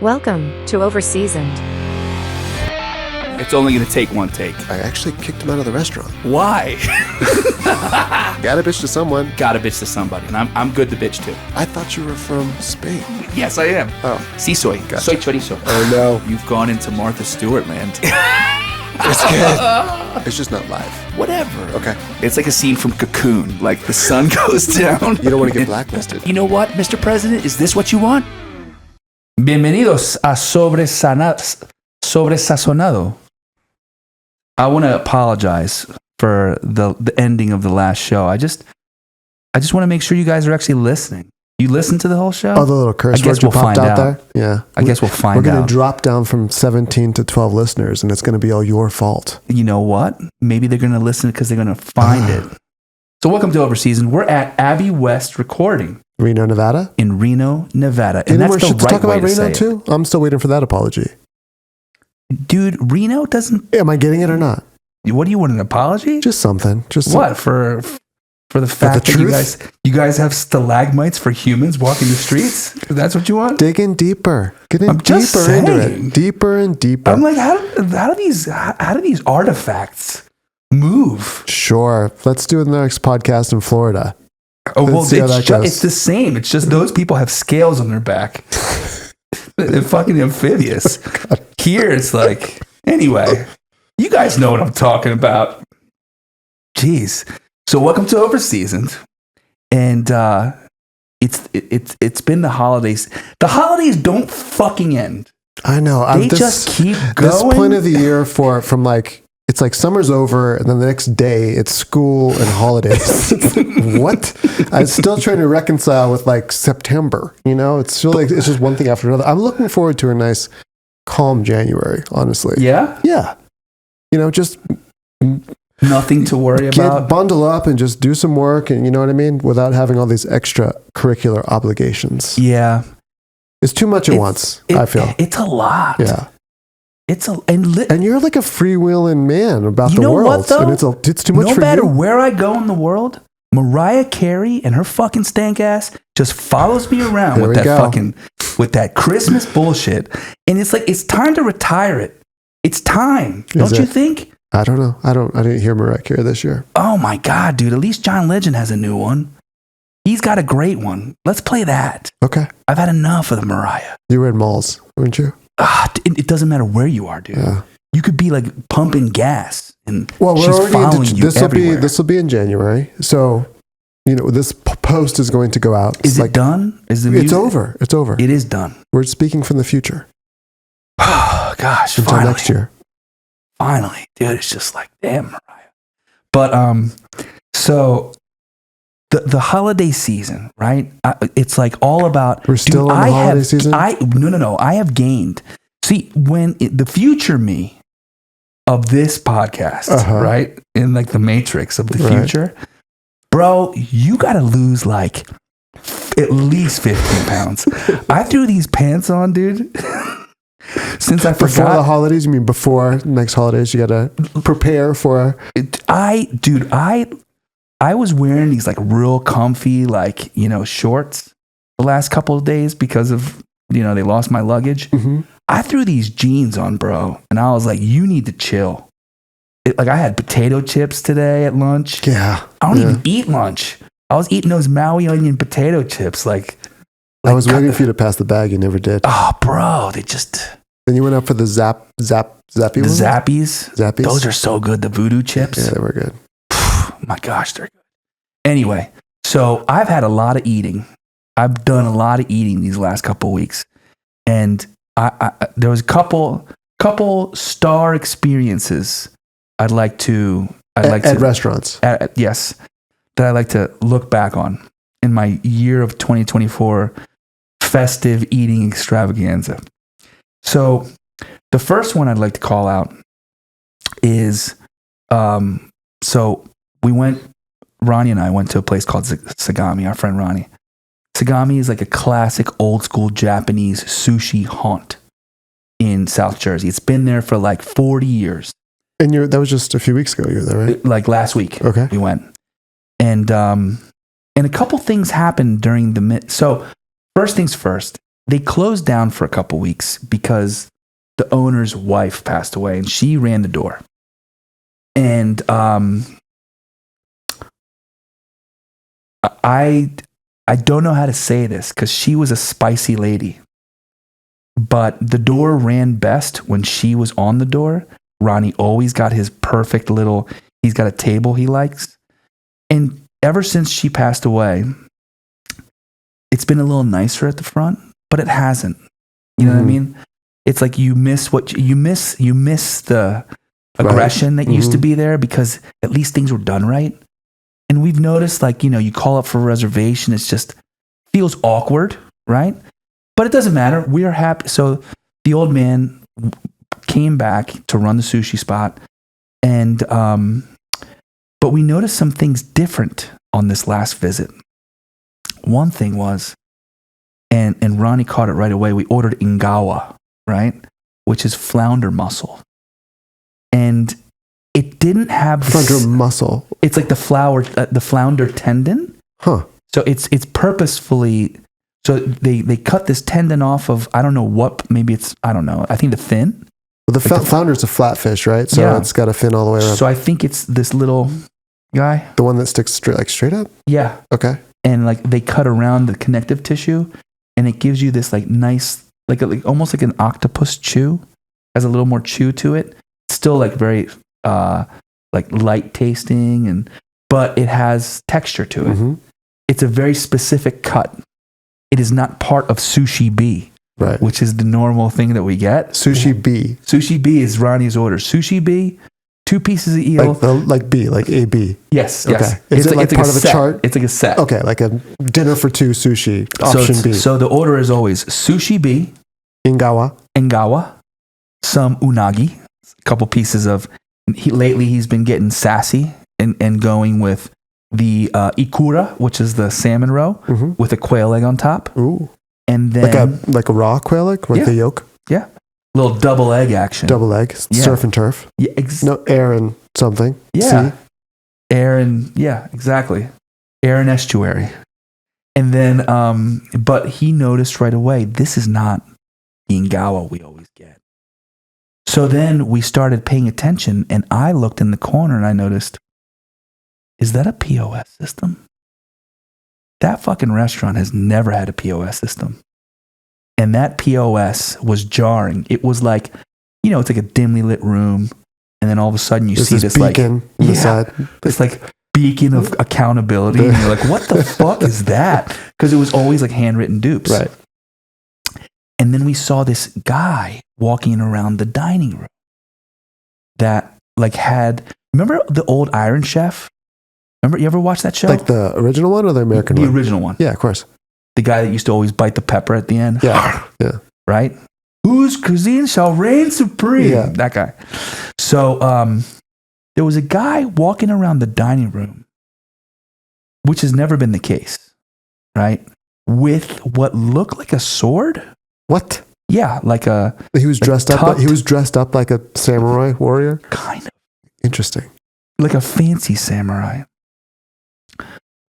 Welcome to Overseasoned. It's only going to take one take. I actually kicked him out of the restaurant. Why? Gotta bitch to someone. Gotta bitch to somebody, and I'm good to bitch to. I thought you were from Spain. Yes, I am. Oh. Sí soy. Gotcha. Soy chorizo. Oh, no. You've gone into Martha Stewart land. It's good. It's just not live. Whatever. Okay. It's like a scene from Cocoon. Like the sun goes down. You don't want to get blacklisted. You know what, Mr. President? Is this what you want? Bienvenidos a Sobresazonado. I want to apologize for the ending of the last show. I just want to make sure you guys are actually listening. You listen to the whole show? Oh, the little curse word you popped out there? Yeah. I guess we'll find out. We're going to drop down from 17 to 12 listeners, and it's going to be all your fault. You know what? Maybe they're going to listen because they're going to find it. So welcome to Overseasoned. We're at Abbey West Recording. Reno, Nevada? In Reno, Nevada. And Any that's more the shit to right talk way about to say Reno, it. too? I'm still waiting for that apology. Dude, Reno doesn't... Am I getting it or not? What do you want, an apology? Just something. What? For the fact that you guys have stalagmites for humans walking the streets? That's what you want? Digging deeper. Getting deeper into it. Deeper and deeper. I'm like, how do these artifacts move? Sure. Let's do the next podcast in Florida. Oh, well, see how that goes. It's the same. It's just those people have scales on their back. They're fucking amphibious. Here, it's like, anyway, you guys know what I'm talking about. Jeez. So welcome to Overseasoned. And it's been the holidays. The holidays don't fucking end. I know. They just keep going. This point of the year from like, it's like summer's over and then the next day it's school and holidays. What? I'm still trying to reconcile with like September, you know? It's still like, it's just one thing after another. I'm looking forward to a nice calm January, honestly. Yeah? Yeah. You know, just nothing to worry about. Bundle up and just do some work, and you know what I mean, without having all these extra curricular obligations. Yeah. It's too much at once, I feel. It's a lot. Yeah. And you're like a freewheeling man about the world. What, though? And it's too much for you. No matter where I go in the world, Mariah Carey and her fucking stank ass just follows me around with that Christmas bullshit. And it's like, it's time to retire it. It's time. Don't you think? I don't know. I didn't hear Mariah Carey this year. Oh my God, dude. At least John Legend has a new one. He's got a great one. Let's play that. Okay. I've had enough of the Mariah. You were in malls, weren't you? It doesn't matter where you are, dude. Yeah. You could be like pumping gas and she's following you everywhere. This will be in January. So, you know, this post is going to go out. Is it done? Is the music? It's over. It's over. It is done. We're speaking from the future. Oh, gosh. Until finally. next year. Finally. Dude, it's just like, damn, Mariah. But, so the holiday season, right? It's like all about... We're still in the holiday season? No. I have gained. See, the future me of this podcast, right? In like the matrix of the future, bro, you got to lose like at least 15 pounds. I threw these pants on, dude. Since I forgot. Before the holidays? You mean before next holidays? You got to prepare for... I was wearing these like real comfy, like, you know, shorts the last couple of days because of, you know, they lost my luggage. Mm-hmm. I threw these jeans on, bro. And I was like, you need to chill. Like I had potato chips today at lunch. Yeah. I don't even eat lunch. I was eating those Maui onion potato chips. Like I was waiting for you to pass the bag. You never did. Oh, bro. They just... Then you went up for the Zappy The ones? Zappies. Those are so good. The voodoo chips. Yeah, they were good. My gosh, they're good. Anyway, so I've had a lot of eating. I've done a lot of eating these last couple of weeks. And there was a couple star experiences I'd like to at restaurants. Yes, that I like to look back on in my year of 2024 festive eating extravaganza. So the first one I'd like to call out is so Ronnie and I went to a place called Sagami, our friend Ronnie. Sagami is like a classic old school Japanese sushi haunt in South Jersey. It's been there for like 40 years. And that was just a few weeks ago you were there, right? Like last week. Okay. We went. And a couple things happened during so first things first, they closed down for a couple weeks because the owner's wife passed away and she ran the door. And I don't know how to say this because she was a spicy lady. But the door ran best when she was on the door. Ronnie always got his perfect little, he's got a table he likes. And ever since she passed away, it's been a little nicer at the front, but it hasn't. You know what I mean? It's like you miss the aggression that used to be there because at least things were done right. And we've noticed, like, you know, you call up for a reservation, it's just feels awkward, right? But it doesn't matter. We are happy. So the old man came back to run the sushi spot, and but we noticed some things different on this last visit. One thing was, and Ronnie caught it right away. We ordered ingawa, right, which is flounder mussel, and it didn't have flounder mussel. It's like the flounder tendon. Huh. So it's purposefully. So they cut this tendon off of, I don't know what, maybe it's, I don't know. I think the fin. Well, the flounder is a flatfish, right? So it's got a fin all the way around. So I think it's this little guy. The one that sticks straight up? Yeah. Okay. And like they cut around the connective tissue and it gives you this like nice, like almost like an octopus chew. Has a little more chew to it. Still like very like light tasting, but it has texture to it. Mm-hmm. It's a very specific cut. It is not part of sushi B, right? Which is the normal thing that we get. Sushi B. Sushi B is Ronnie's order. Sushi B, 2 pieces of eel. Like B, like AB. Yes, okay. Yes. Is it like part of a chart? It's like a set. Okay, like a dinner for 2 sushi, option B. So the order is always sushi B, ingawa, some unagi, a couple pieces of, lately he's been getting sassy and going with the ikura, which is the salmon roe with a quail egg on top. Ooh. And then like a raw quail egg with the yolk? Yeah. Little double egg action. Double egg. Surf and turf. Yeah. No, air and something. Yeah. Air and, exactly. Air and estuary. And then, but he noticed right away, this is not the ingawa we always get. So then we started paying attention and I looked in the corner and I noticed, is that a POS system? That fucking restaurant has never had a POS system. And that POS was jarring. It was like, you know, it's like a dimly lit room. And then all of a sudden you see this beacon like, the side. This like beacon of accountability. And you're like, what the fuck is that? Because it was always like handwritten dupes. Right. And then we saw this guy walking around the dining room that like remember the old Iron Chef? Remember, you ever watch that show? Like the original one or the American one? The original one. Yeah, of course. The guy that used to always bite the pepper at the end. Yeah. Yeah. Right? Whose cuisine shall reign supreme? Yeah. That guy. So there was a guy walking around the dining room, which has never been the case, right? With what looked like a sword. What? Yeah, like a. He was dressed up. He was dressed up like a samurai warrior. Kind of. Interesting. Like a fancy samurai.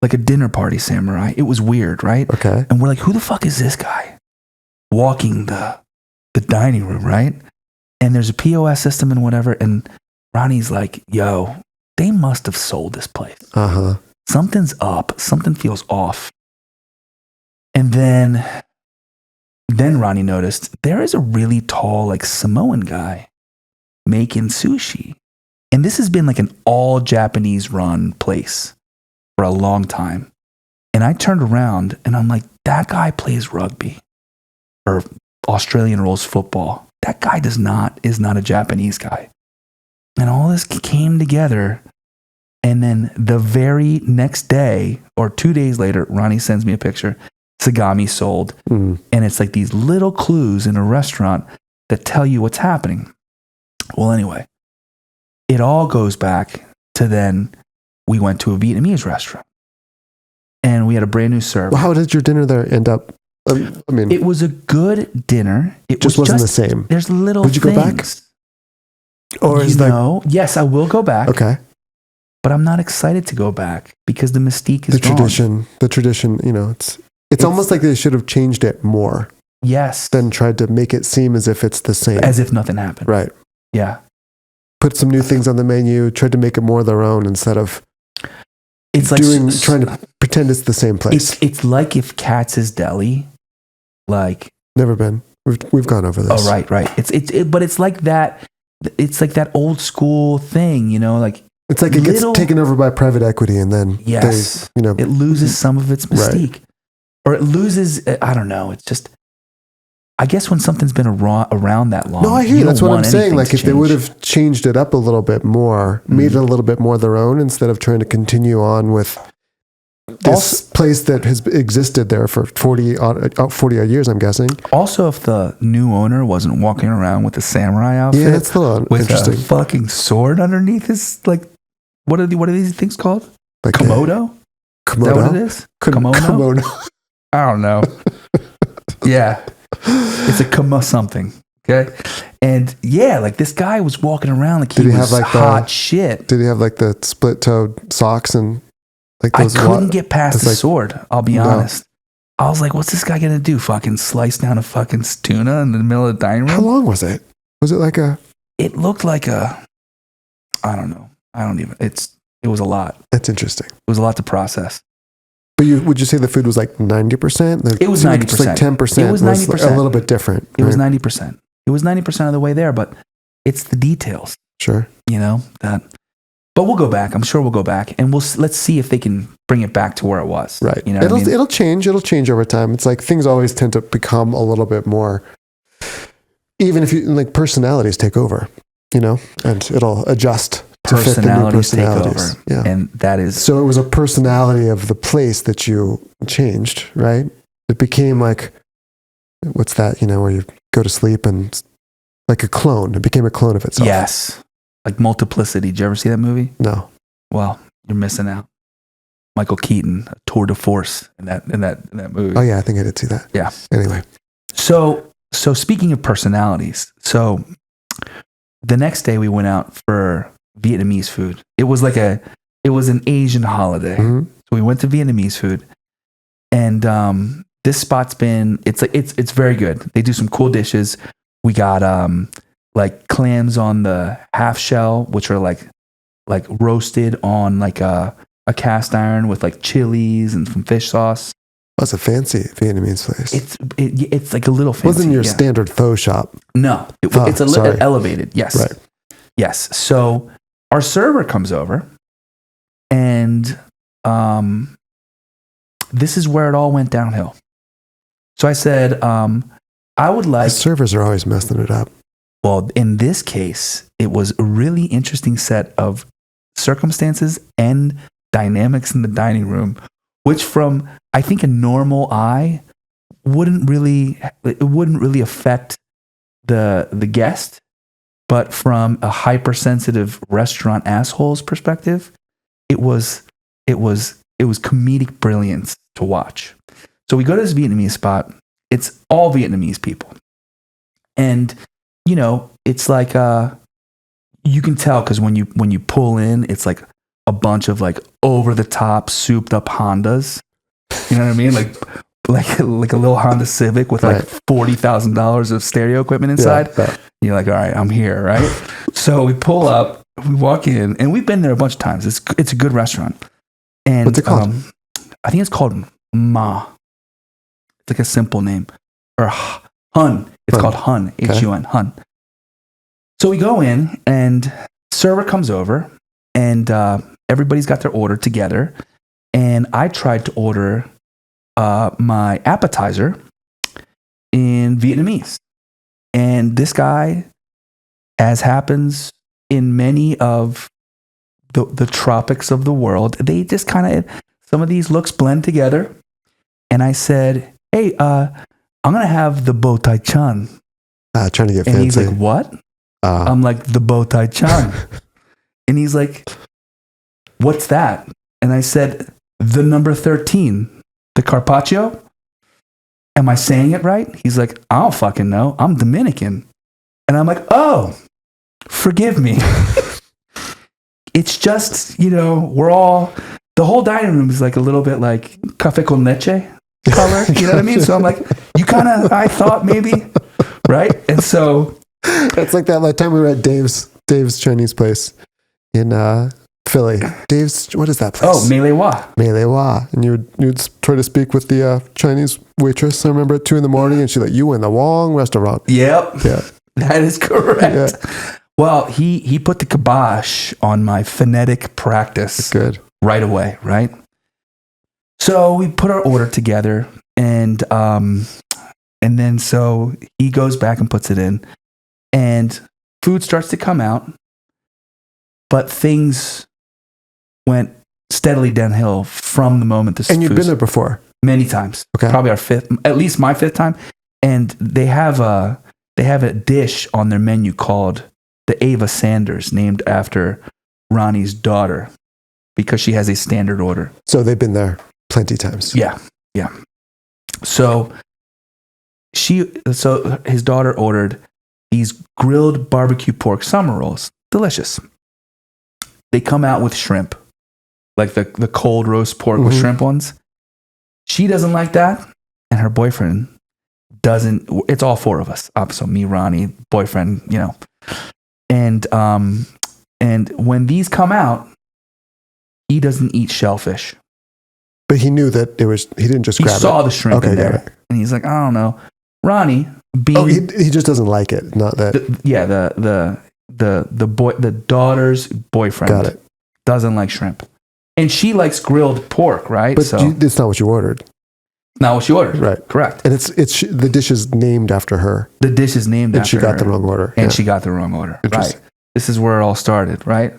Like a dinner party samurai. It was weird, right? Okay. And we're like, who the fuck is this guy walking the dining room, right? And there's a POS system and whatever. And Ronnie's like, yo, they must have sold this place. Uh-huh. Something's up. Something feels off. And then Ronnie noticed there is a really tall, like Samoan guy making sushi. And this has been like an all Japanese run place for a long time. And I turned around and I'm like, that guy plays rugby or Australian rules football. That guy is not a Japanese guy. And all this came together. And then the very next day or 2 days later, Ronnie sends me a picture. Sagami sold. And it's like these little clues in a restaurant that tell you what's happening. Well, anyway, it all goes back to then we went to a Vietnamese restaurant and we had a brand new server. Well, how did your dinner there end up? I mean, it was a good dinner. It wasn't the same. There's little Would you things. go back? Or is that? Yes, I will go back. Okay. But I'm not excited to go back because the mystique is the tradition, you know, it's almost like they should have changed it more. Yes. then tried to make it seem as if it's the same. As if nothing happened. Right. Yeah. Put some new things on the menu, tried to make it more their own instead of It's like trying to pretend it's the same place. It's like if Katz's Deli, like Never been. We've gone over this. oh right. But it's like that. It's like that old school thing, you know, like It's like it gets taken over by private equity, and then yes, they, it loses some of its mystique, or it loses. I don't know. It's just, I guess when something's been around that long. No, I hear you. That's what I'm saying. Like if they would change. have changed it up a little bit more, made it a little bit more their own, instead of trying to continue on with this place that has existed there for 40 odd years, I'm guessing. Also, if the new owner wasn't walking around with a samurai outfit, Yeah, that's a little with interesting. a fucking sword underneath his, like, what are these things called? Like Komodo? Is that what it is? Kimono? I don't know. Yeah. It's a something. Okay. And yeah, like this guy was walking around like he was hot shit. Did he have like the split toed socks and like I those? couldn't get past the like, sword. I'll be honest. I was like, what's this guy going to do? Fucking slice down a fucking tuna in the middle of the dining room? How long was it? Was it like a? It looked like a, I don't know. It was a lot. That's interesting. It was a lot to process. But would you say the food was like 90%? It was 90%. Like 10%. It was 90%. A little bit different. It was 90%. It was 90% of the way there, but it's the details. Sure. You know that. But we'll go back. I'm sure we'll go back, and let's see if they can bring it back to where it was. Right. You know, it'll change. It'll change over time. It's like things always tend to become a little bit more. Even if you like personalities take over, you know, and it'll adjust. Personalities take over. Yeah. And that is. So it was a personality of the place that you changed, right? It became like, what's that, you know, where you go to sleep and like a clone. It became a clone of itself. Yes. Like Multiplicity. Did you ever see that movie? No. Well, you're missing out. Michael Keaton, a tour de force in that movie. Oh yeah, I think I did see that. Yeah. Anyway. So speaking of personalities, so the next day we went out for Vietnamese food. It was an Asian holiday. Mm-hmm. So we went to Vietnamese food, and this spot's it's very good. They do some cool dishes. We got like clams on the half shell, which are like roasted on like a cast iron with like chilies and some fish sauce. That's a fancy Vietnamese place. It's like a little fancy. Wasn't your standard pho shop? No, it's a little elevated. Yes. Right. Yes. So our server comes over, and this is where it all went downhill. So I said, I would like... The servers are always messing it up. Well, in this case, it was a really interesting set of circumstances and dynamics in the dining room, which from, I think, a normal eye wouldn't really affect the guest. But from a hypersensitive restaurant asshole's perspective, it was comedic brilliance to watch. So we go to this Vietnamese spot. It's all Vietnamese people. And, you know, it's like, you can tell because when you pull in, it's like a bunch of like over the top souped up Hondas. You know what I mean? Like a little Honda Civic with like $40,000 of stereo equipment inside. Yeah. You're like, all right, I'm here, right? So we pull up, we walk in, and we've been there a bunch of times. It's a good restaurant. And what's it called? I think it's called Ma. It's like a simple name. Or Hun. It's called Hun. Hun. Hun. So we go in, and server comes over, and everybody's got their order together. And I tried to order my appetizer in Vietnamese. And this guy, as happens in many of the tropics of the world, they just kind of, some of these looks blend together. And I said, hey, I'm going to have the bow tie chan. Trying to get fancy. And he's like, what? I'm like, the bow tie chan. And he's like, what's that? And I said, the number 13, the carpaccio. Am I saying it right? He's like, I don't fucking know. I'm Dominican. And I'm like, oh, forgive me. It's just, you know, the whole dining room is like a little bit like café con leche. color. You know what I mean? So I'm like, I thought maybe, right? And so It's like that time we were at Dave's Chinese place in Philly. Dave's, what is that place? oh, Melewa. Melewa. And you would try to speak with the Chinese waitress, I remember, at 2 a.m, and she's like, you in the wrong restaurant. Yep. Yeah. That is correct. Yeah. Well, he put the kibosh on my phonetic practice Good. right away, right? So we put our order together, and then so he goes back and puts it in, and food starts to come out, but things went steadily downhill from the moment this. And you've been there before many times. Okay. Probably our fifth, at least my fifth time, and they have a dish on their menu called the Ava Sanders, named after Ronnie's daughter, because she has a standard order. So they've been there plenty times. Yeah. So his daughter ordered these grilled barbecue pork summer rolls. Delicious. They come out with shrimp, like the cold roast pork with shrimp ones. She doesn't like that, and her boyfriend doesn't. It's all four of us. So me, Ronnie, boyfriend, and when these come out, he doesn't eat shellfish. But he knew that he didn't just grab it. He saw the shrimp in there. It. And he's like, I don't know. Ronnie, being... he just doesn't like it. Not that... The daughter's boyfriend Got it. doesn't like shrimp. And she likes grilled pork, right? But it's not what you ordered. Not what she ordered. Right. Correct. And it's the dish is named after her. The dish is named after her. And she got the wrong order. And she got the wrong order. Right. This is where it all started, right?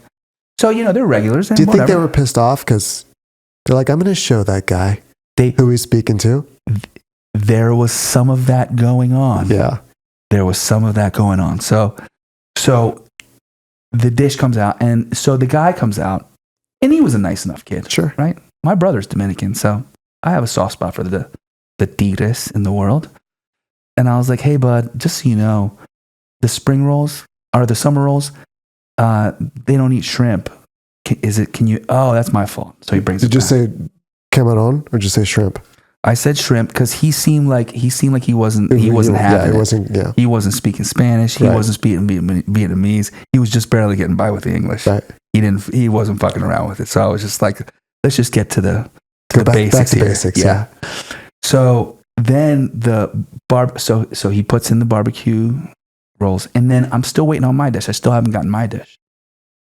So, they're regulars. And do you think they were pissed off? Because they're like, I'm going to show that guy who he's speaking to. There was some of that going on. Yeah. There was some of that going on. So the dish comes out, and so the guy comes out, and he was a nice enough kid. Sure. Right? My brother's Dominican, so I have a soft spot for the tigres in the world. And I was like, hey, bud, just so you know, the spring rolls or the summer rolls, they don't eat shrimp. Oh, that's my fault. So he brings it back. Did you say camarón or did you say shrimp? I said shrimp because he seemed like he wasn't having it. He wasn't speaking Spanish. He wasn't speaking Vietnamese. He was just barely getting by with the English. Right. He wasn't fucking around with it. So I was just like, let's just get to the basics back to here. Basics, yeah. So then so he puts in the barbecue rolls, and then I'm still waiting on my dish. I still haven't gotten my dish.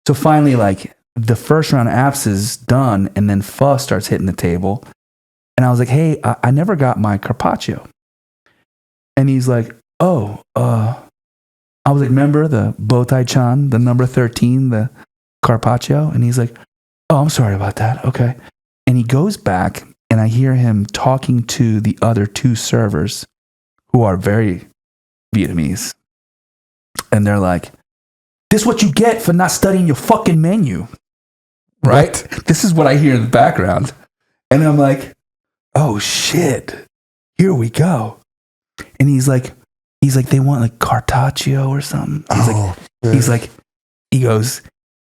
So finally, like, the first round of apps is done, and then pho starts hitting the table. And I was like, hey, I never got my carpaccio. And he's like, I was like, remember the Botai Chan, the number 13, the carpaccio? And he's like, oh, I'm sorry about that. Okay. And he goes back, and I hear him talking to the other two servers who are very Vietnamese. And they're like, this is what you get for not studying your fucking menu. Right? This is what I hear in the background. And I'm like, oh shit, here we go. And he's like, they want like carpaccio or something. He goes,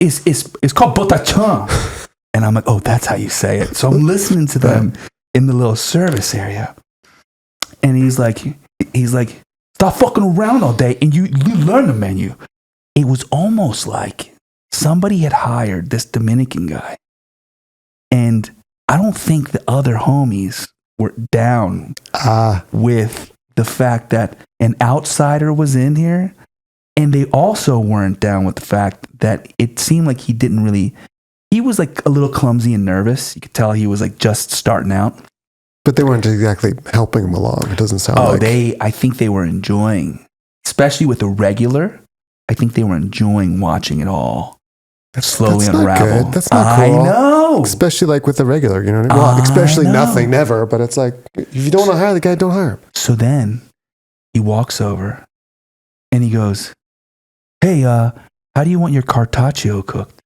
it's called botachon. And I'm like, oh, that's how you say it. So I'm listening to them in the little service area. And he's like, stop fucking around all day and you learn the menu. It was almost like somebody had hired this Dominican guy. And I don't think the other homies were down with the fact that an outsider was in here. And they also weren't down with the fact that it seemed like he was like a little clumsy and nervous. You could tell he was like just starting out. But they weren't exactly helping him along. It doesn't sound like. I think they were enjoying, especially with the regular. I think they were enjoying watching it all slowly unravel. Good. That's not cool. I know. Especially like with the regular, you know what I mean? Well, especially nothing, never. But it's like, if you don't want to hire the guy, don't hire him. So then he walks over and he goes, hey, how do you want your carpaccio cooked?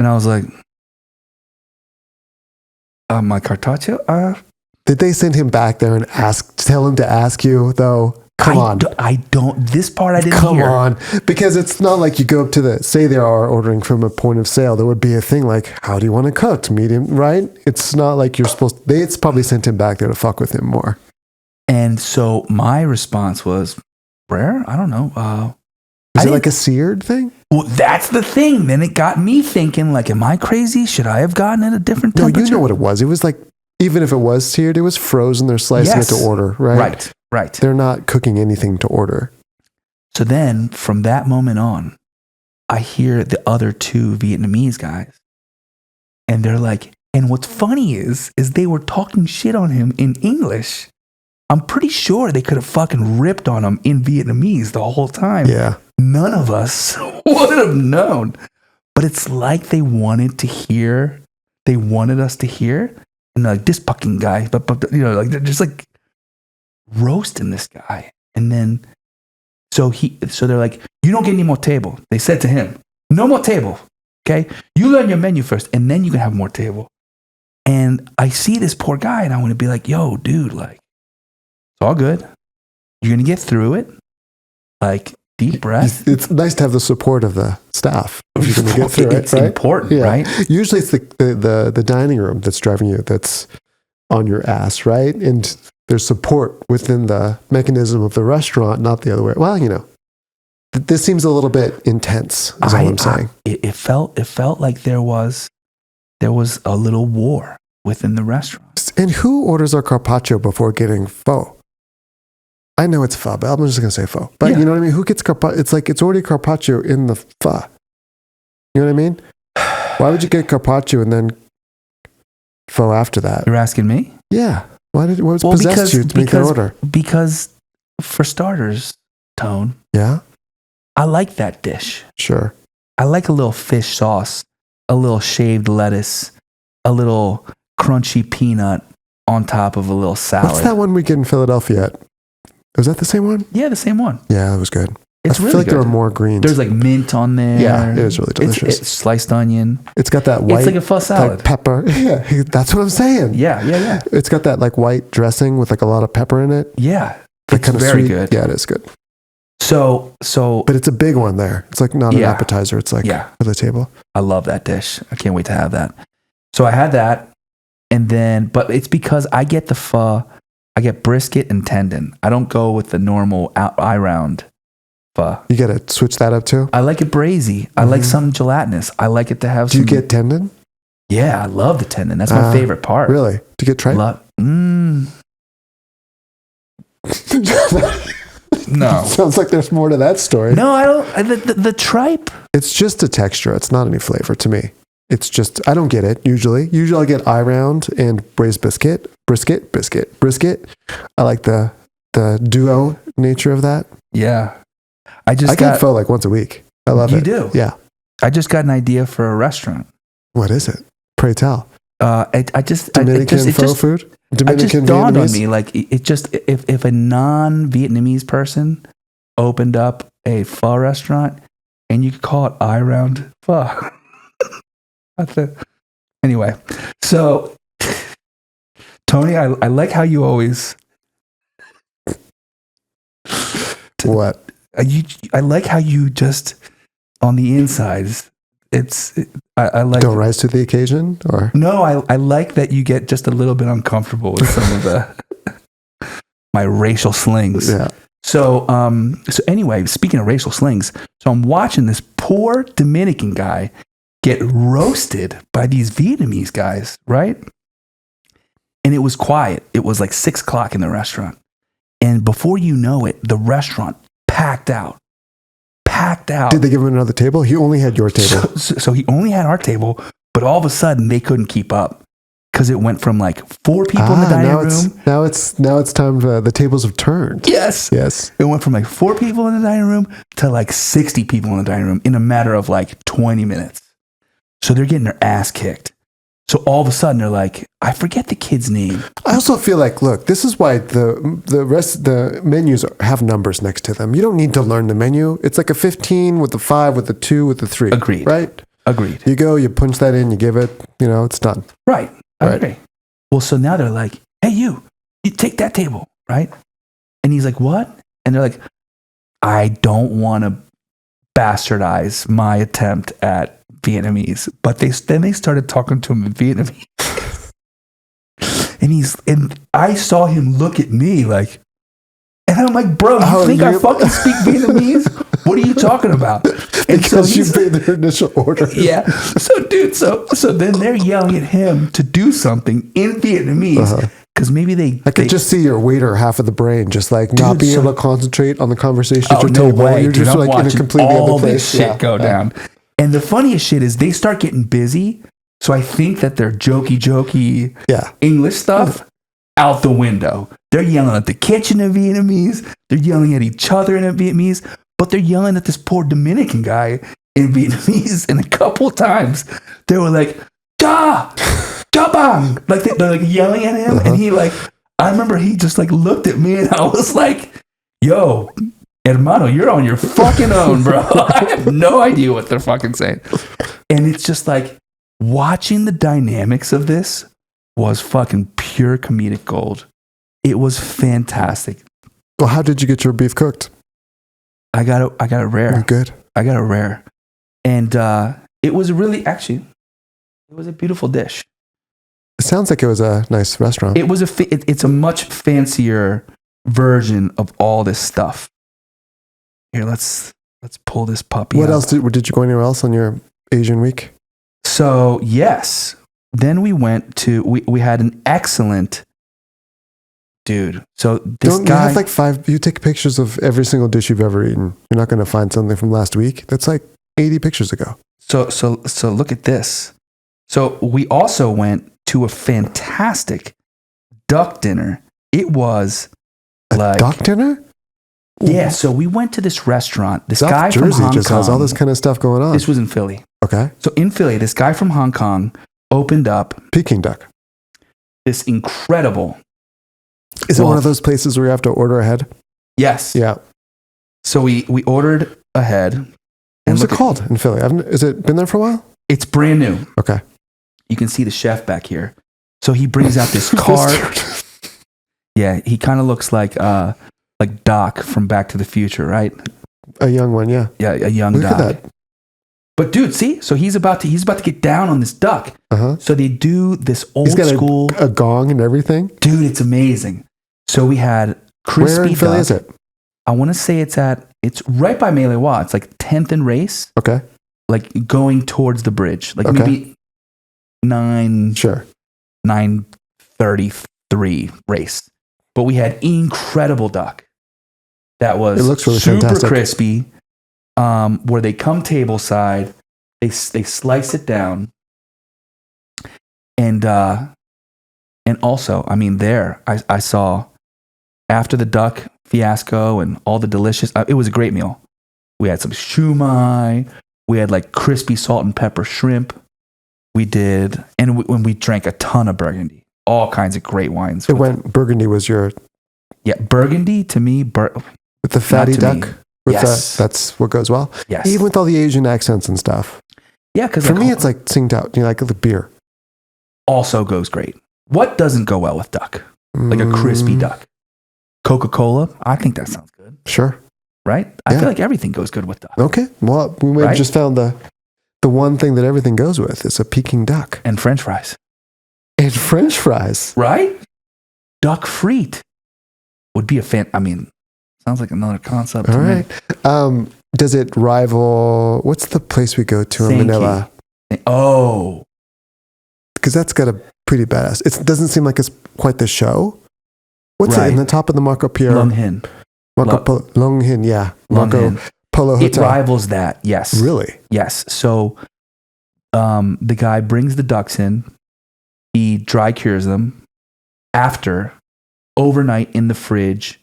And I was like, my carpaccio? Did they send him back there and tell him to ask you, though, Come on. I don't. This part I didn't Come hear. on. Because it's not like you go up to say they are ordering from a point of sale. There would be a thing like, how do you want it cooked? Medium, right? It's not like you're supposed to. It's probably sent him back there to fuck with him more. And so my response was, rare? I don't know. Is it like a seared thing? Well, that's the thing. Then it got me thinking, like, am I crazy? Should I have gotten it a different temperature? No, you know what it was. It was like, even if it was seared, it was frozen. They're slicing it to order, right? Right. They're not cooking anything to order. So then from that moment on, I hear the other two Vietnamese guys. And they're like, and what's funny is they were talking shit on him in English. I'm pretty sure they could have fucking ripped on him in Vietnamese the whole time. Yeah. None of us would have known. But it's like they wanted us to hear. And they're like, this fucking guy, but you know, like they're just like roasting this guy. And then, so they're like, you don't get any more table. They said to him, no more table. Okay. You learn your menu first and then you can have more table. And I see this poor guy and I want to be like, yo, dude, like, it's all good. You're going to get through it. Like, deep breath. It's nice to have the support of the staff. If you're going to get through it's it, right? important, right? Usually it's the dining room that's driving you, that's on your ass, right? And there's support within the mechanism of the restaurant, not the other way. Well, you know, this seems a little bit intense, is all I'm saying. It felt like there was a little war within the restaurant. And who orders our carpaccio before getting pho? I know it's pho, but I'm just going to say pho. But you know what I mean? Who gets carpaccio? It's like it's already carpaccio in the pho. You know what I mean? Why would you get carpaccio and then pho after that? You're asking me? Yeah. What possessed you to make that order? Because for starters, Tone, Yeah? I like that dish. Sure. I like a little fish sauce, a little shaved lettuce, a little crunchy peanut on top of a little salad. What's that one we get in Philadelphia at? Was that the same one? Yeah, the same one. Yeah, that was good. It's I really feel like good. there are more greens. There's like mint on there. Yeah, it is really delicious. It's sliced onion. It's got that white. It's like a pho salad. Like pepper. Yeah, that's what I'm saying. Yeah. It's got that like white dressing with like a lot of pepper in it. Yeah. Like It's kind of very sweet. good. Yeah, it is good. So, But it's a big one there. It's like not an appetizer. It's like for the table. I love that dish. I can't wait to have that. So I had that, and then, but it's because I get the pho. I get brisket and tendon. I don't go with the normal eye round pho. You got to switch that up too. I like it brazy. I like something gelatinous. I like it to have. Do you get tendon? Yeah, I love the tendon. That's my favorite part. Really? Do you get tripe? No. Sounds like there's more to that story. No, I don't. The tripe. It's just a texture. It's not any flavor to me. It's just, I don't get it usually. Usually I get eye round and braised brisket. I like the duo nature of that. Yeah. I get pho like once a week. I love it. You do? Yeah. I just got an idea for a restaurant. What is it? Pray tell. Dominican pho food? Dominican Vietnamese? dawned on me, like, it just, if a non-Vietnamese person opened up a pho restaurant and you could call it eye round pho. Anyway, so Tony, I like how you always. What? I like how you just on the insides. I like. Don't rise to the occasion, or no. I like that you get just a little bit uncomfortable with some of the my racial slings. Yeah. So anyway, speaking of racial slings, so I'm watching this poor Dominican guy get roasted by these Vietnamese guys, right? And it was quiet. It was like 6 o'clock in the restaurant. And before you know it, the restaurant packed out. Did they give him another table? He only had your table. So he only had our table, but all of a sudden they couldn't keep up because it went from like 4 people in the dining room. Now it's time for the tables have turned. Yes. It went from like 4 people in the dining room to like 60 people in the dining room in a matter of like 20 minutes. So they're getting their ass kicked. So all of a sudden they're like, I forget the kid's name. I also feel like, look, this is why the menus have numbers next to them. You don't need to learn the menu. It's like a 15 with the 5, with the 2, with the 3. Agreed. Right? Agreed. You go, you punch that in, you give it, it's done. Right. I agree. Well, so now they're like, hey, you take that table, right? And he's like, what? And they're like, I don't want to bastardize my attempt at Vietnamese. But then they started talking to him in Vietnamese. And I saw him look at me like, and I'm like, bro, you think I fucking speak Vietnamese? What are you talking about? And because you paid their initial order. Yeah. So, dude, so then they're yelling at him to do something in Vietnamese because maybe I could just see your waiter half of the brain, just like not being able to concentrate on the conversation at your no table. way, You're dude, just I'm like in a completely all other this place. shit go down. And the funniest shit is they start getting busy. So I think that their jokey English stuff out the window. They're yelling at the kitchen in Vietnamese. They're yelling at each other in Vietnamese. But they're yelling at this poor Dominican guy in Vietnamese. And a couple times they were like, "Ja, ja bang!" Like they're like yelling at him, and he like, I remember he just like looked at me, and I was like, "Yo, hermano, you're on your fucking own, bro." I have no idea what they're fucking saying, and it's just like watching the dynamics of this was fucking pure comedic gold. It was fantastic. Well, how did you get your beef cooked? I got it rare. Good. I got it rare. And it was it was a beautiful dish. It sounds like it was a nice restaurant. It was it's a much fancier version of all this stuff. Here, let's pull this puppy What out. else did you go anywhere else on your Asian week? So, yes. Then we went to we had an excellent dude. So this Don't guy you have like 5? You take pictures of every single dish you've ever eaten. You're not going to find something from last week. That's like 80 pictures ago. So look at this. So we also went to a fantastic duck dinner. It was a duck dinner? Yeah, so we went to this restaurant. This South guy Jersey from Hong just Kong has all this kind of stuff going on. This was in Philly. Okay. So in Philly, this guy from Hong Kong opened up Peking duck. this incredible. Is it one of those places where you have to order ahead? Yes. Yeah. So we ordered ahead. What was it called in Philly? Has it been there for a while? It's brand new. Okay. You can see the chef back here. So he brings out this card. Yeah, he kind of looks like Doc from Back to the Future, right? A young one, yeah. Yeah, a young Look Doc. at that. But dude, see, so he's about to get down on this duck. So they do this old school a gong and everything. Dude, it's amazing. So we had crispy Where in Philly duck. is it? I want to say it's right by Melewa. It's like 10th and Race. Okay. Like going towards the bridge. Like Okay. maybe 9:33 Race. But we had incredible duck. That was It looks really super fantastic. crispy. Where they come table side, they slice it down, and also, I mean, I saw after the duck fiasco and all the delicious. It was a great meal. We had some shumai. We had like crispy salt and pepper shrimp. We did, and when we drank a ton of Burgundy, all kinds of great wines. Burgundy was your Burgundy to me, with the fatty not to duck. me. With Yes. That's what goes well. Yes. Even with all the Asian accents and stuff. Yeah, because For me, it's like synced out. You know, like the beer. also goes great. What doesn't go well with duck? Like a crispy duck. Coca-Cola. I think that sounds good, Sure. right? I feel like everything goes good with duck. Okay. Well, we may have Right? just found the one thing that everything goes with is a Peking duck. And French fries, And French fries. right? Duck frite would be sounds like another concept. All to me. right. Does it rival, what's the place we go to in Thank Manila? Oh, Because that's got a pretty badass. It doesn't seem like it's quite the show. What's Right. it in the top of the Marco Pier? Long Hin. Long Hin, yeah. Long Marco Hin. Polo It Hotel. rivals that. Yes. Really? Yes. So the guy brings the ducks in. He dry cures them after overnight in the fridge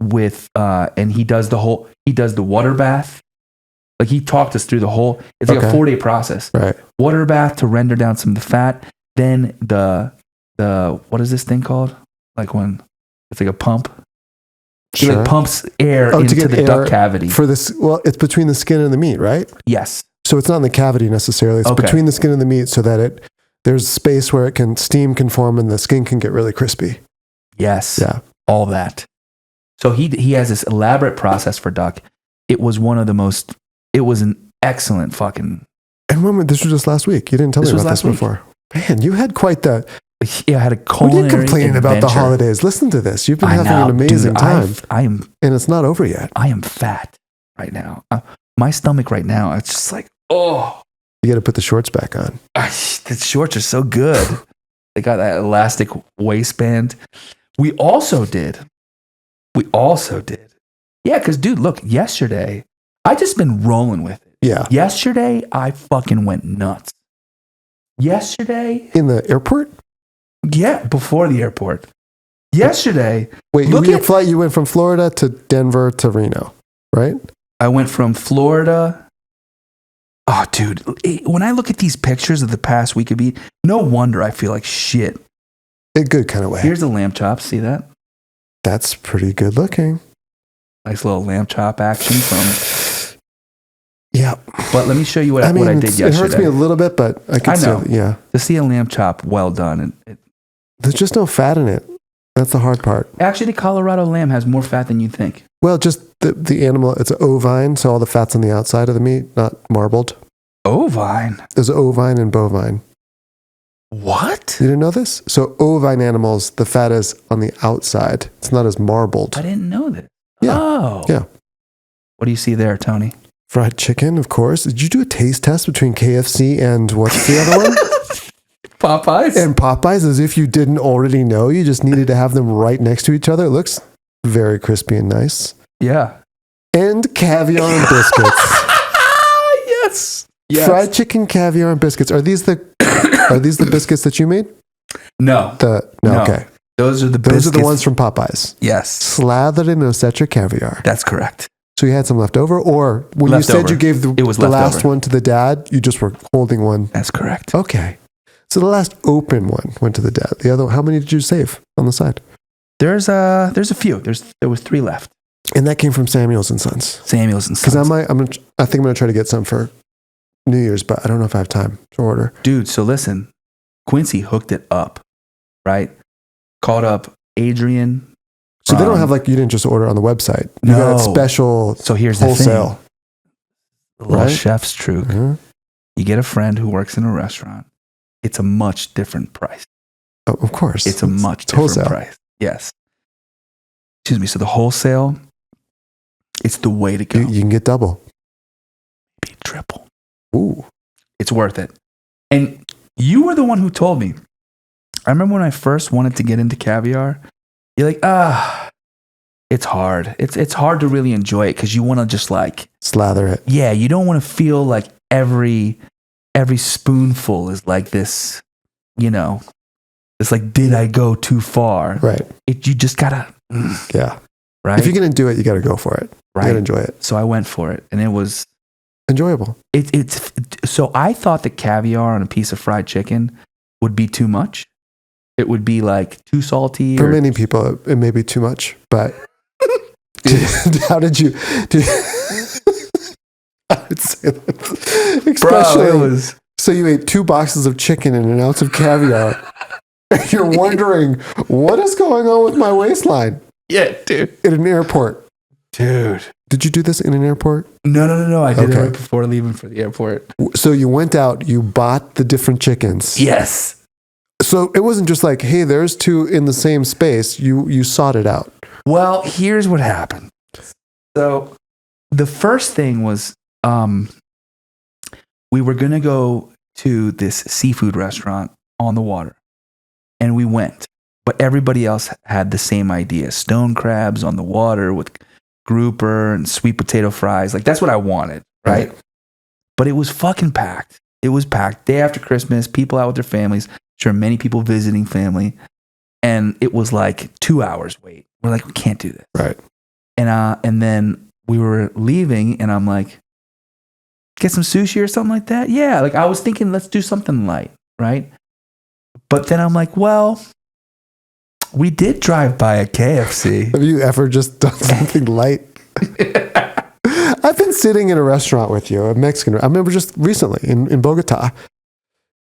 with and he does the water bath. Like he talked us through the whole, it's like a 4-day process. Right. Water bath to render down some of the fat. Then the what is this thing called? Like when it's like a pump. He Sure. like pumps air to into get the air duck cavity. For this, well, it's between the skin and the meat, right? Yes. So it's not in the cavity necessarily. It's Okay. between the skin and the meat so that there's space where steam can form and the skin can get really crispy. Yes. Yeah. All that. So he has this elaborate process for duck. It was an excellent fucking. And when this was just last week. You didn't tell me about this before. Man, you had quite the. Yeah, I had a When culinary you complain about the adventure. holidays, listen to this. You've been I having know, an amazing dude, time. and it's not over yet. I am fat right now. My stomach right now, it's just like, oh. You got to put the shorts back on. The shorts are so good. They got that elastic waistband. We also did. Yeah, because dude, look, yesterday, I just been rolling with it. Yeah. Yesterday, I fucking went nuts. Yesterday? In the airport? Yeah, before the airport. Yesterday. Wait, you went from Florida to Denver to Reno, right? I went from Florida. Oh, dude, when I look at these pictures of the past week of beat, no wonder I feel like shit. In a good kind of way. Here's the lamb chop. See that? That's pretty good looking. Nice little lamb chop action from. Yeah. But let me show you what I did yesterday. It hurts me a little bit, but I can know. see. Yeah. To see a lamb chop well done. There's just no fat in it. That's the hard part. Actually, the Colorado lamb has more fat than you think. Well, just the animal, it's ovine, so all the fat's on the outside of the meat, not marbled. Ovine? There's ovine and bovine. What? You didn't know this? So ovine animals, the fat is on the outside. It's not as marbled. I didn't know that. Yeah. Oh. Yeah. What do you see there, Tony? Fried chicken, of course. Did you do a taste test between KFC and what's the other one? Popeyes? And Popeyes, as if you didn't already know. You just needed to have them right next to each other. It looks very crispy and nice. Yeah. And caviar and biscuits. Yes. Fried chicken, caviar, and biscuits. Are these the biscuits that you made? No. No. Okay. Those are the biscuits. Those are the ones from Popeyes. Yes. Slathered in Osetra caviar. That's correct. So you had some left over, or when you said you gave the last one to the dad, you just were holding one? That's correct. Okay. So the last open one went to the dad. The other, how many did you save on the side? There's a few. There was 3 left. And that came from Samuels and Sons. Samuels and Sons. Because I think I'm gonna try to get some for New Year's, but I don't know if I have time to order. Dude, so listen, Quincy hooked it up, right? Called up Adrian. So they don't have you didn't just order on the website. You got special. So here's wholesale. The thing. Little chef's truc. Mm-hmm. You get a friend who works in a restaurant. It's a much different price. Oh, of course. It's a much different price. Yes. Excuse me. So the wholesale, it's the way to go. You can get double. Maybe triple. Ooh. It's worth it. And you were the one who told me. I remember when I first wanted to get into caviar, you're like, it's hard. It's hard to really enjoy it because you want to just slather it. Yeah, you don't want to feel like every spoonful is like this, it's like, did I go too far? Right. You just gotta. Yeah. Right. If you're gonna do it, you gotta go for it. Right. You gotta enjoy it. So I went for it, and it was enjoyable. So I thought that caviar on a piece of fried chicken would be too much. It would be like too salty. For many people, it may be too much, but how did you I would say that. Especially, so you ate 2 boxes of chicken and an ounce of caviar. You're wondering, what is going on with my waistline? Yeah, dude. In an airport. Dude. Did you do this in an airport? No. I did it right before leaving for the airport. So you went out, you bought the different chickens. Yes. So it wasn't just like, hey, there's 2 in the same space. You sought it out. Well, here's what happened. So the first thing was we were going to go to this seafood restaurant on the water. And we went. But everybody else had the same idea. Stone crabs on the water with grouper and sweet potato fries. Like, that's what I wanted, right? But it was fucking packed. It was packed. Day after Christmas, people out with their families. Sure, many people visiting family. And it was like 2 hours wait. We're like, we can't do this. Right. And then we were leaving, and I'm like, get some sushi or something like that? Yeah. Like, I was thinking, let's do something light, right? But then I'm like, well, we did drive by a KFC. Have you ever just done something light? I've been sitting in a restaurant with you, a Mexican. I remember just recently in Bogota.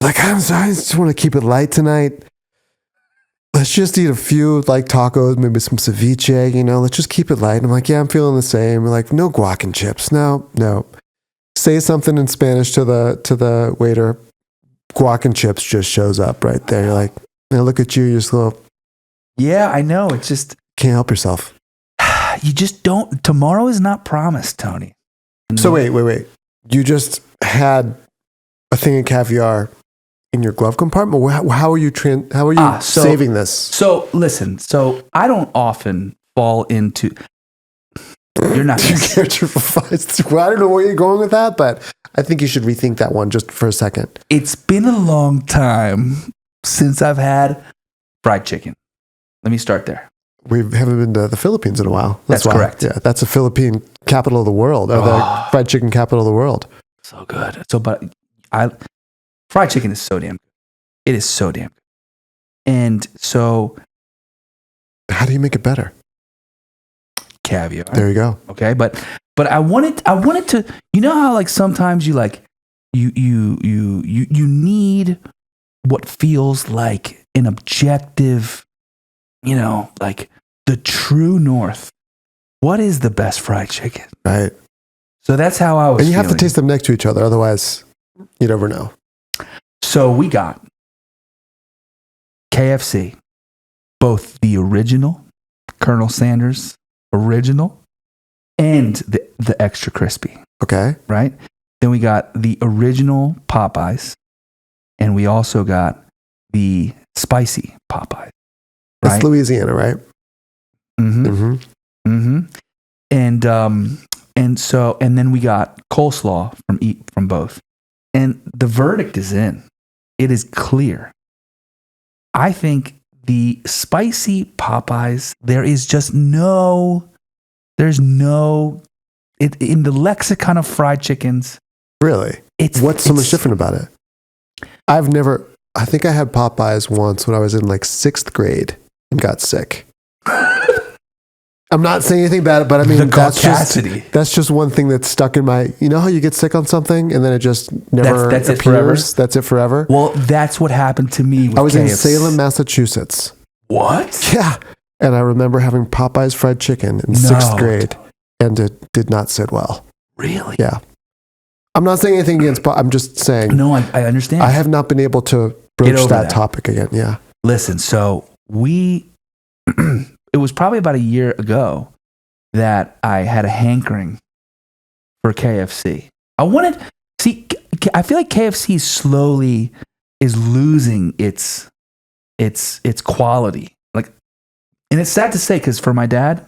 Like, I'm sorry, I just want to keep it light tonight. let's just eat a few like tacos, maybe some ceviche, let's just keep it light. And I'm like, yeah, I'm feeling the same. We're like, no guac and chips. No. Say something in Spanish to the waiter. Guac and chips just shows up right there. You're like, look at you. You're just little. Yeah, I know. It's just can't help yourself. You just don't. Tomorrow is not promised, Tony. So wait. You just had a thing of caviar in your glove compartment. How are you saving this? So listen. So I don't often fall into. You're not. Well, I don't know where you're going with that, but I think you should rethink that one just for a second. It's been a long time since I've had fried chicken. Let me start there. We haven't been to the Philippines in a while. That's correct. Yeah, that's the Philippine capital of the world, or the fried chicken capital of the world. So good. Fried chicken is so damn good. It is so damn good. And so, how do you make it better? Caviar. There you go. Okay, but I wanted to. You know how like sometimes you need what feels like an objective. Like the true north. What is the best fried chicken? Right. So that's how I was. And you have to feeling. taste them next to each other, otherwise, you never know. So we got KFC, both the original Colonel Sanders original and the extra crispy. Okay. Right. Then we got the original Popeyes, and we also got the spicy Popeyes. That's right? Louisiana, right? Mm-hmm. Mm-hmm. Mm-hmm. And then we got coleslaw from both. And the verdict is in. It is clear. I think the spicy Popeyes, there's no in the lexicon of fried chickens. Really? What's so much different about it? I think I had Popeyes once when I was in like 6th grade and got sick. I'm not saying anything about it, but I mean, that's just one thing that's stuck in my, you know how you get sick on something and then it just never that's appears? That's it forever? Well, that's what happened to me with I was KFC. in Salem, Massachusetts. What? Yeah. And I remember having Popeyes fried chicken in 6th grade and it did not sit well. Really? Yeah. I'm not saying anything against, I'm just saying. No, I understand. I have not been able to broach that topic again. Yeah. Listen, so it was probably about a year ago that I had a hankering for KFC. I feel like KFC slowly is losing its quality. Like, and it's sad to say because for my dad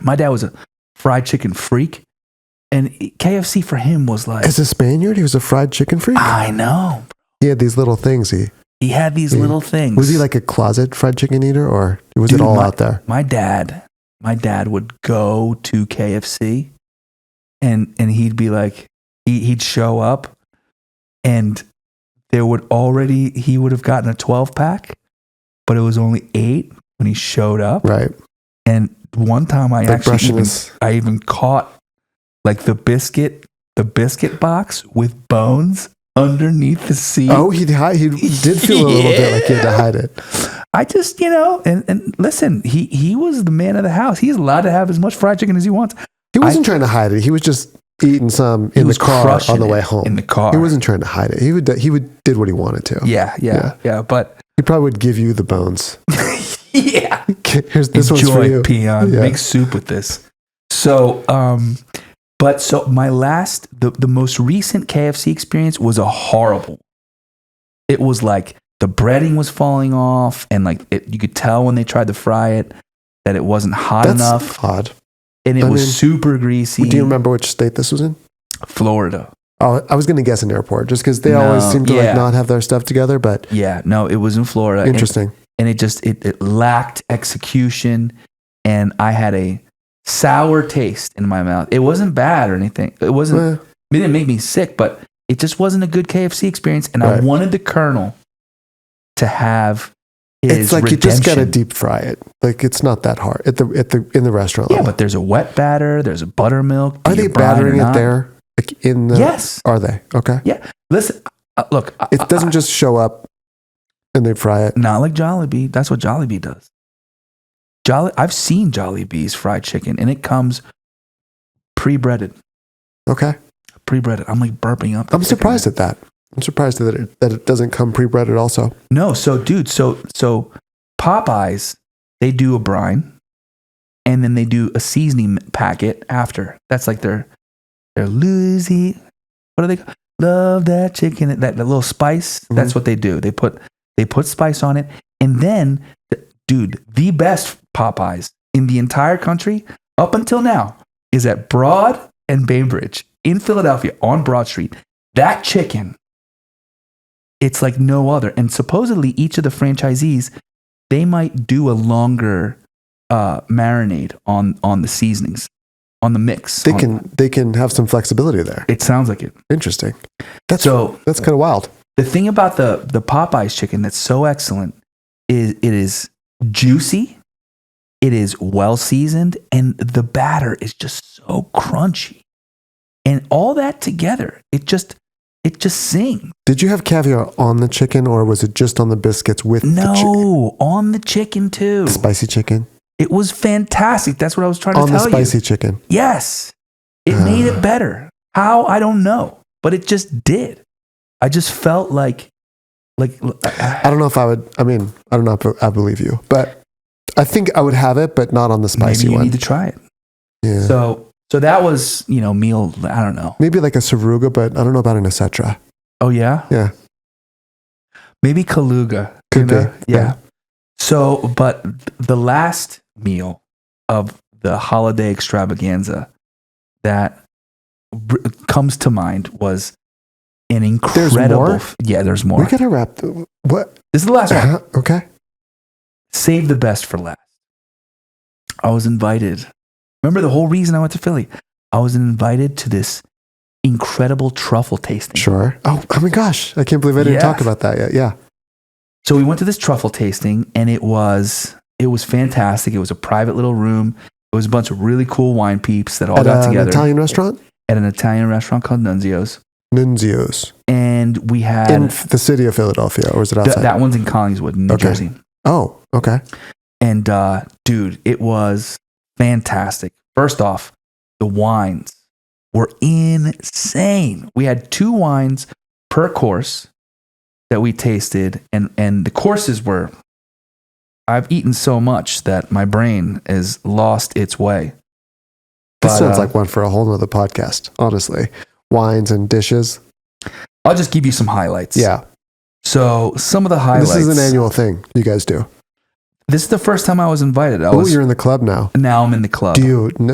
was a fried chicken freak. And KFC for him was like... As a Spaniard, he was a fried chicken freak? I know. He had these little things. He had these little things. Was he like a closet fried chicken eater or was it all out there? My dad would go to KFC and he'd be like, he'd show up and he would have gotten a 12-pack, but it was only 8 when he showed up. Right. And one time I even caught like the biscuit box with bones underneath the seat. Oh, he did feel a little bit like he had to hide it. I just, and listen, he was the man of the house. He's allowed to have as much fried chicken as he wants. He wasn't trying to hide it. He was just eating some in the car on the way home. In the car. He wasn't trying to hide it. He did what he wanted to. Yeah. But he probably would give you the bones. Yeah. This one's for you. Peon. Yeah. Make soup with this. So, so my the most recent KFC experience was a horrible. It was like the breading was falling off, and like you could tell when they tried to fry it that it wasn't hot enough. That's odd. And it was super greasy. Do you remember which state this was in? Florida. Oh, I was going to guess an airport, just because they always seem to like not have their stuff together. But yeah, no, it was in Florida. Interesting. And it lacked execution, and I had a sour taste in my mouth. It wasn't bad or anything. It wasn't. It didn't make me sick, but it just wasn't a good KFC experience. And I wanted the Colonel to have his It's like redemption. You just got to deep fry it. Like it's not that hard in the restaurant. Yeah, but there's a wet batter. There's a buttermilk. Are they battering it there? Like Yes. Are they? Okay. Yeah. Listen. Look. It doesn't just show up And they fry it. Not like Jollibee. That's what Jollibee does. I've seen Jollibee's fried chicken, and it comes pre-breaded. Okay. Pre-breaded. I'm like burping up. I'm surprised at that. I'm surprised that it doesn't come pre-breaded also. No, so dude, so Popeyes, they do a brine, and then they do a seasoning packet after. That's like their Lucy. What do they call? Love that chicken, that little spice. Mm-hmm. That's what they do. They put spice on it, and then, dude, the best Popeyes in the entire country up until now is at Broad and Bainbridge in Philadelphia on Broad Street. That chicken, it's like no other. And supposedly each of the franchisees, they might do a longer marinade on the seasonings, on the mix. They can have some flexibility there. It sounds like it. Interesting. That's kind of wild. The thing about the Popeyes chicken that's so excellent is it is juicy, it is well seasoned, and the batter is just so crunchy. And all that together, it just sings. Did you have caviar on the chicken, or was it just on the biscuits with the chicken? No, on the chicken too. The spicy chicken? It was fantastic. That's what I was trying to tell you. On the spicy chicken? Yes. It made it better. How? I don't know. But it just did. I just felt like I don't know if I would. I mean, I don't know if I believe you, but I think I would have it, but not on the spicy maybe you one. need to try it. Yeah. So that was, meal, I don't know. Maybe like a Saruga, but I don't know about an Acetra. Oh, yeah? Yeah. Maybe Kaluga. Could be. Yeah. So, but the last meal of the holiday extravaganza that comes to mind was an incredible. There's more? Yeah, there's more. We gotta wrap. What? This is the last one. Okay. Save the best for last. I was invited. Remember the whole reason I went to Philly? I was invited to this incredible truffle tasting. Sure. Oh my gosh. I can't believe I didn't talk about that yet. Yeah. So we went to this truffle tasting, and it was fantastic. It was a private little room. It was a bunch of really cool wine peeps that all got together. At an Italian restaurant? At an Italian restaurant called Nunzio's. Nunzio's. And we had... In the city of Philadelphia, or is it outside? That one's in Collingswood, New Jersey. Oh, okay. And dude, it was fantastic. First off, the wines were insane. We had 2 wines per course that we tasted, and the courses were... I've eaten so much that my brain has lost its way. This sounds like one for a whole nother podcast, honestly. Wines and dishes. I'll just give you some highlights. Yeah. So some of the highlights. This is an annual thing you guys do. This is the first time I was invited. You're in the club now. Now I'm in the club.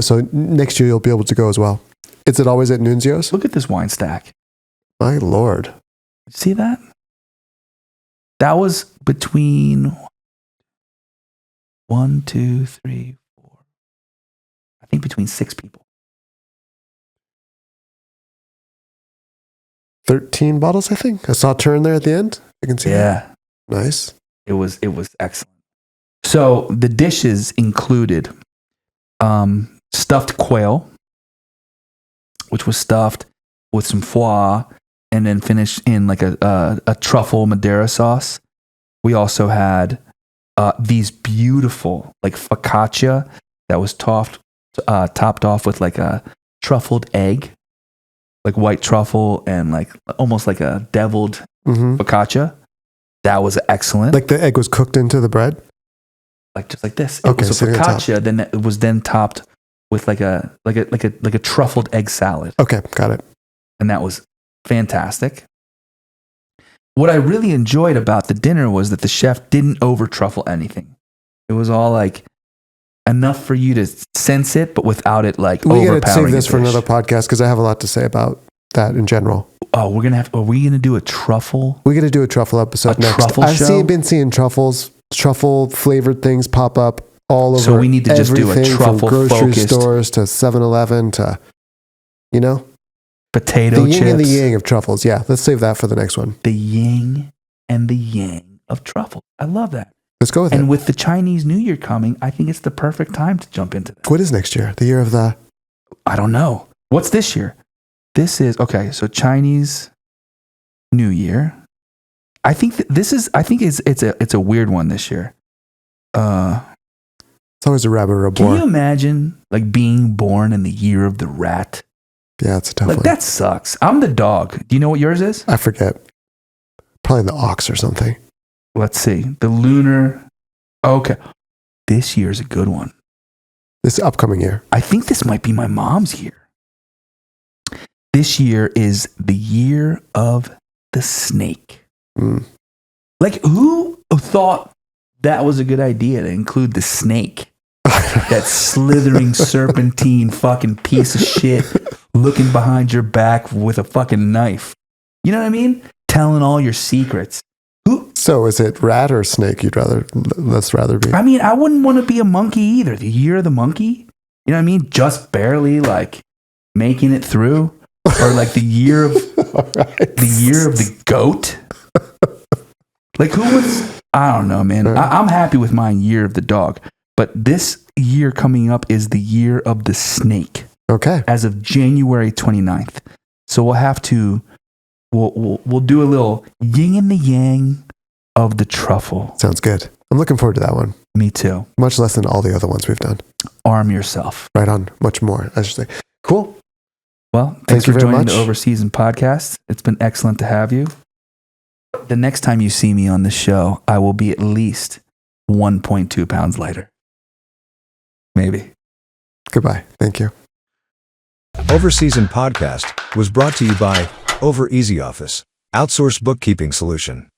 So next year you'll be able to go as well. Is it always at Nunzio's? Look at this wine stack. My Lord. See that? That was between 1, 2, 3, 4. I think between 6 people. 13 bottles, I think. I saw a turn there at the end. I can see that. Nice. It was excellent. So the dishes included stuffed quail, which was stuffed with some foie and then finished in like a truffle Madeira sauce. We also had these beautiful like focaccia that was topped off with like a truffled egg, like white truffle and like almost like a deviled focaccia. That was excellent. Like the egg was cooked into the bread? Like just like this. It was a focaccia, then it was topped with like a truffled egg salad. Okay, got it. And that was fantastic. What I really enjoyed about the dinner was that the chef didn't over truffle anything. It was all like enough for you to sense it, but without it like overpowering. We got to save this for another podcast because I have a lot to say about that in general. Oh, are we gonna do a truffle? We're gonna do a truffle episode next. I've been seeing truffle flavored things pop up all over. So we need to just do a truffle from grocery focused stores to 7-Eleven to, potato the chips. yin and the yang of truffles. Yeah, let's save that for the next one. The yin and the yang of truffle. I love that. Let's go with it. And with the Chinese New Year coming, I think it's the perfect time to jump into that. What is next year? The year of the... I don't know. What's this year? This is, okay, so Chinese New Year. I think it's a weird one this year. It's always a rabbit or a Can boar. you imagine like being born in the year of the rat? Yeah, it's a tough Like one. that sucks. I'm the dog. Do you know what yours is? I forget. Probably the ox or something. Let's see. The lunar. Okay. This year's a good one. This upcoming year. I think this might be my mom's year. This year is the year of the snake. Mm. Like, who thought that was a good idea to include the snake? That slithering serpentine fucking piece of shit looking behind your back with a fucking knife. You know what I mean? Telling all your secrets. So is it rat or snake you'd rather be? I mean, I wouldn't want to be a monkey either. The year of the monkey? You know what I mean? Just barely like making it through. Or like the year of the year of the goat. Like who was I don't know, man. I'm happy with my year of the dog. But this year coming up is the year of the snake. Okay. As of January 29th. So we'll do a little yin and the yang of the truffle. Sounds good. I'm looking forward to that one. Me too. Much less than all the other ones we've done. Arm yourself. Right on. Much more, I should say. Cool. Well, thanks Thank you for very joining much. the Overseason podcast. It's been excellent to have you. The next time you see me on the show, I will be at least 1.2 pounds lighter. Maybe. Goodbye. Thank you. Overseason podcast was brought to you by Over Easy Office, outsource bookkeeping solution.